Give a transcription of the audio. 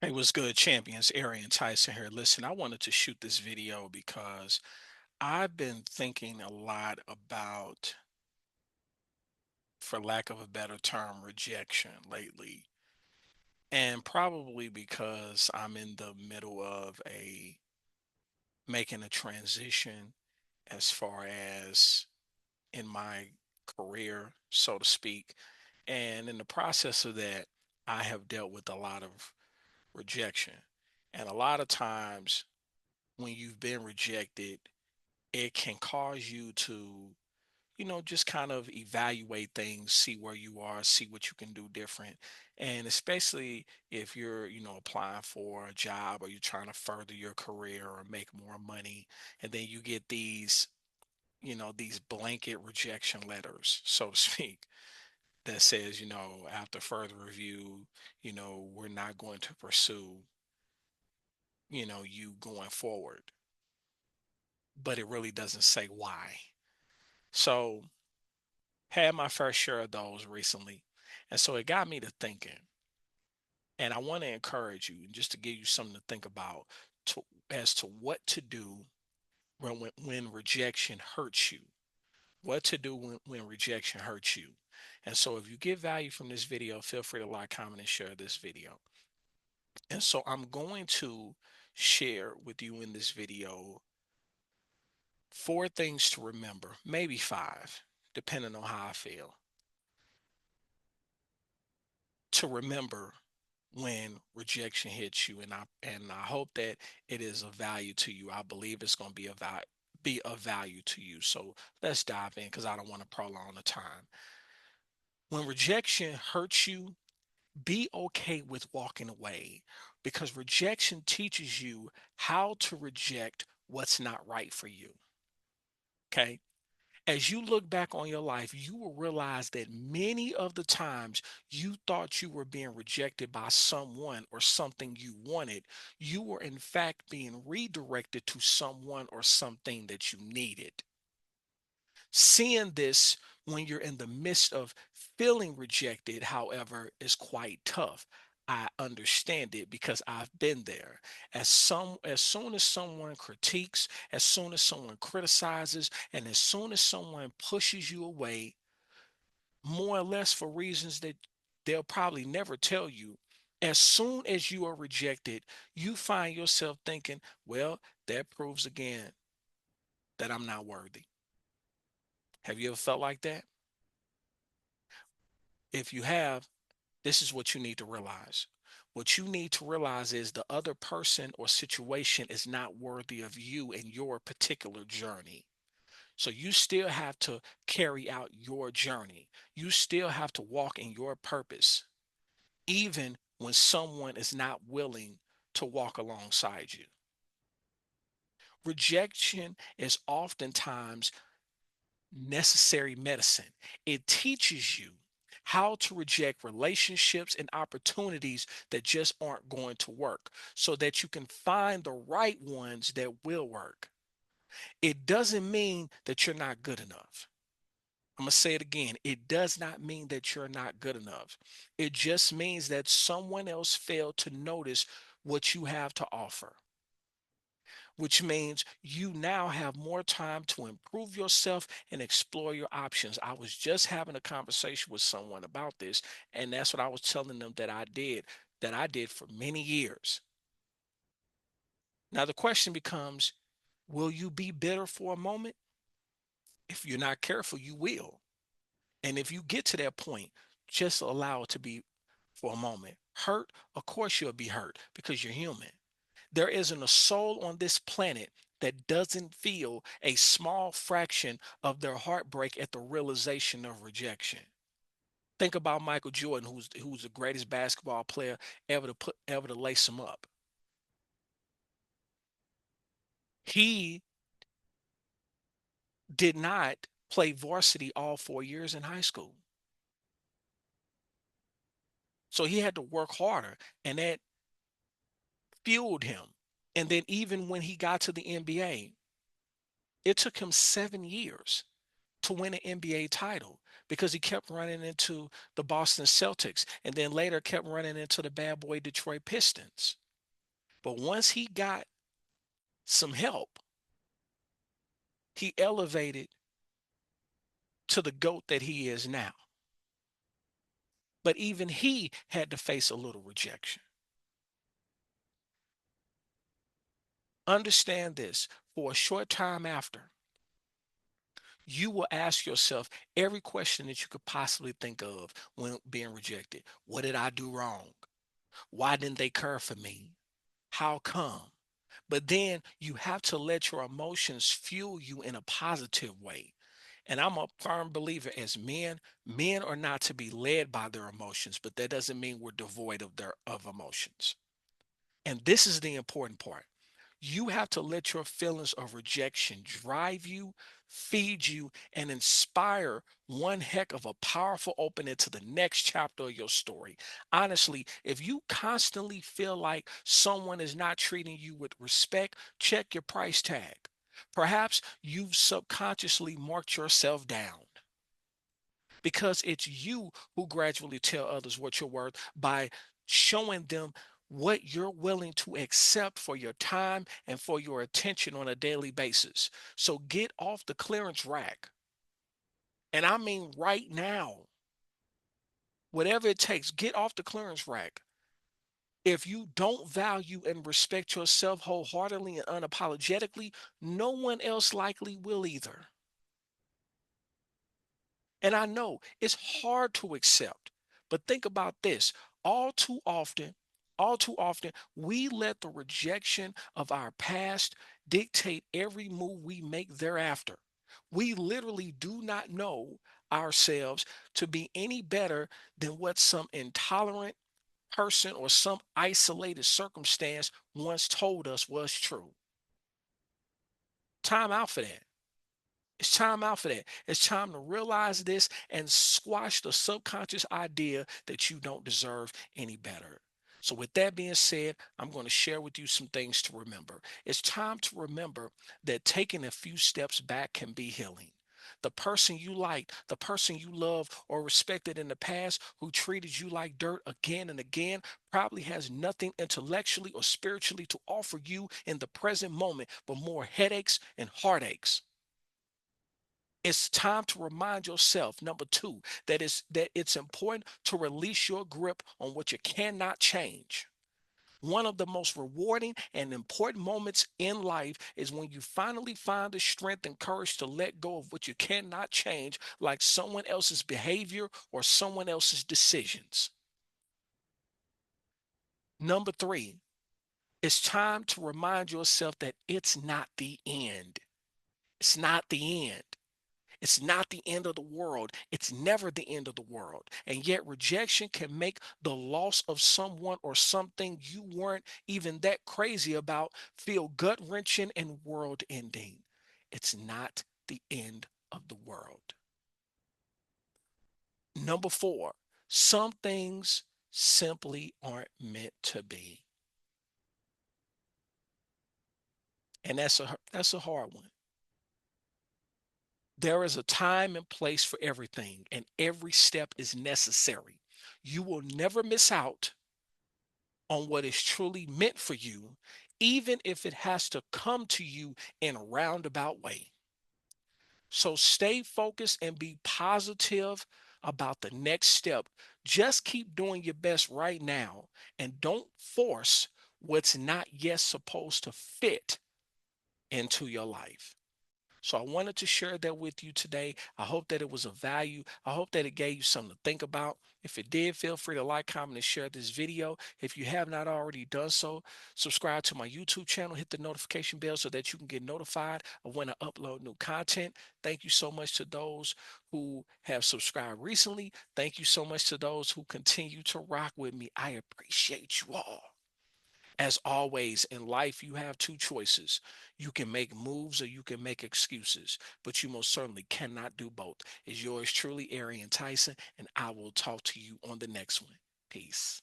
Hey, what's good, champions? Arian, Tyson here. Listen, I wanted to shoot this video because I've been thinking a lot about, for lack of a better term, rejection lately. And probably because I'm in the middle of a making a transition as far as in my career, so to speak. And in the process of that, I have dealt with a lot of rejection. And a lot of times when you've been rejected, it can cause you to, just kind of evaluate things, see where you are, see what you can do different. And especially if you're, applying for a job or you're trying to further your career or make more money, and then you get these blanket rejection letters, so to speak, that says, after further review, we're not going to pursue, you going forward. But it really doesn't say why. So had my fair share of those recently. And so it got me to thinking. And I want to encourage you, and just to give you something to think about, to, as to what to do when rejection hurts you. What to do when rejection hurts you. And so if you get value from this video, feel free to like, comment, and share this video. And so I'm going to share with you in this video 4 things to remember, maybe 5, depending on how I feel, to remember when rejection hits you. And I hope that it is of value to you. I believe it's going to be of value to you. So let's dive in because I don't want to prolong the time. When rejection hurts you, be okay with walking away, because rejection teaches you how to reject what's not right for you. Okay. As you look back on your life, you will realize that many of the times you thought you were being rejected by someone or something you wanted, you were in fact being redirected to someone or something that you needed. Seeing this when you're in the midst of feeling rejected, however, is quite tough. I understand it because I've been there. As soon as someone critiques, as soon as someone criticizes, and as soon as someone pushes you away, more or less for reasons that they'll probably never tell you, as soon as you are rejected, you find yourself thinking, well, that proves again that I'm not worthy. Have you ever felt like that? If you have, this is what you need to realize. What you need to realize is the other person or situation is not worthy of you and your particular journey. So you still have to carry out your journey. You still have to walk in your purpose, even when someone is not willing to walk alongside you. Rejection is oftentimes necessary medicine. It teaches you how to reject relationships and opportunities that just aren't going to work so that you can find the right ones that will work. It doesn't mean that you're not good enough. I'm going to say it again. It does not mean that you're not good enough. It just means that someone else failed to notice what you have to offer, which means you now have more time to improve yourself and explore your options. I was just having a conversation with someone about this, and that's what I was telling them that I did for many years. Now, the question becomes, will you be bitter for a moment? If you're not careful, you will. And if you get to that point, just allow it to be for a moment. Hurt, of course, you'll be hurt because you're human. There isn't a soul on this planet that doesn't feel a small fraction of their heartbreak at the realization of rejection. Think about Michael Jordan, who's the greatest basketball player ever to lace him up. He did not play varsity all 4 years in high school. So he had to work harder, and that fueled him. And then even when he got to the NBA, it took him 7 years to win an NBA title because he kept running into the Boston Celtics and then later kept running into the bad boy Detroit Pistons. But once he got some help, he elevated to the GOAT that he is now. But even he had to face a little rejection. Understand this, for a short time after, you will ask yourself every question that you could possibly think of when being rejected. What did I do wrong? Why didn't they care for me? How come? But then you have to let your emotions fuel you in a positive way. And I'm a firm believer as men are not to be led by their emotions, but that doesn't mean we're devoid of emotions. And this is the important part. You have to let your feelings of rejection drive you, feed you, and inspire one heck of a powerful opening to the next chapter of your story. Honestly, if you constantly feel like someone is not treating you with respect, check your price tag. Perhaps you've subconsciously marked yourself down because it's you who gradually tell others what you're worth by showing them what you're willing to accept for your time and for your attention on a daily basis. So get off the clearance rack. And I mean right now, whatever it takes, get off the clearance rack. If you don't value and respect yourself wholeheartedly and unapologetically, no one else likely will either. And I know it's hard to accept, but think about this. All too often, all too often, we let the rejection of our past dictate every move we make thereafter. We literally do not know ourselves to be any better than what some intolerant person or some isolated circumstance once told us was true. Time out for that. It's time out for that. It's time to realize this and squash the subconscious idea that you don't deserve any better. So, with that being said, I'm going to share with you some things to remember. It's time to remember that taking a few steps back can be healing. The person you liked, the person you loved or respected in the past who treated you like dirt again and again probably has nothing intellectually or spiritually to offer you in the present moment but more headaches and heartaches. It's time to remind yourself, number two, that it's important to release your grip on what you cannot change. One of the most rewarding and important moments in life is when you finally find the strength and courage to let go of what you cannot change, like someone else's behavior or someone else's decisions. Number three, it's time to remind yourself that it's not the end. It's not the end. It's not the end of the world. It's never the end of the world. And yet, rejection can make the loss of someone or something you weren't even that crazy about feel gut wrenching and world ending. It's not the end of the world. Number four, some things simply aren't meant to be. And that's a hard one. There is a time and place for everything, and every step is necessary. You will never miss out on what is truly meant for you, even if it has to come to you in a roundabout way. So stay focused and be positive about the next step. Just keep doing your best right now and don't force what's not yet supposed to fit into your life. So I wanted to share that with you today. I hope that it was of value. I hope that it gave you something to think about. If it did, feel free to like, comment, and share this video. If you have not already done so, subscribe to my YouTube channel, hit the notification bell so that you can get notified of when I upload new content. Thank you so much to those who have subscribed recently. Thank you so much to those who continue to rock with me. I appreciate you all. As always, in life, you have two choices. You can make moves or you can make excuses, but you most certainly cannot do both. Is yours truly, Arian Tyson, and I will talk to you on the next one. Peace.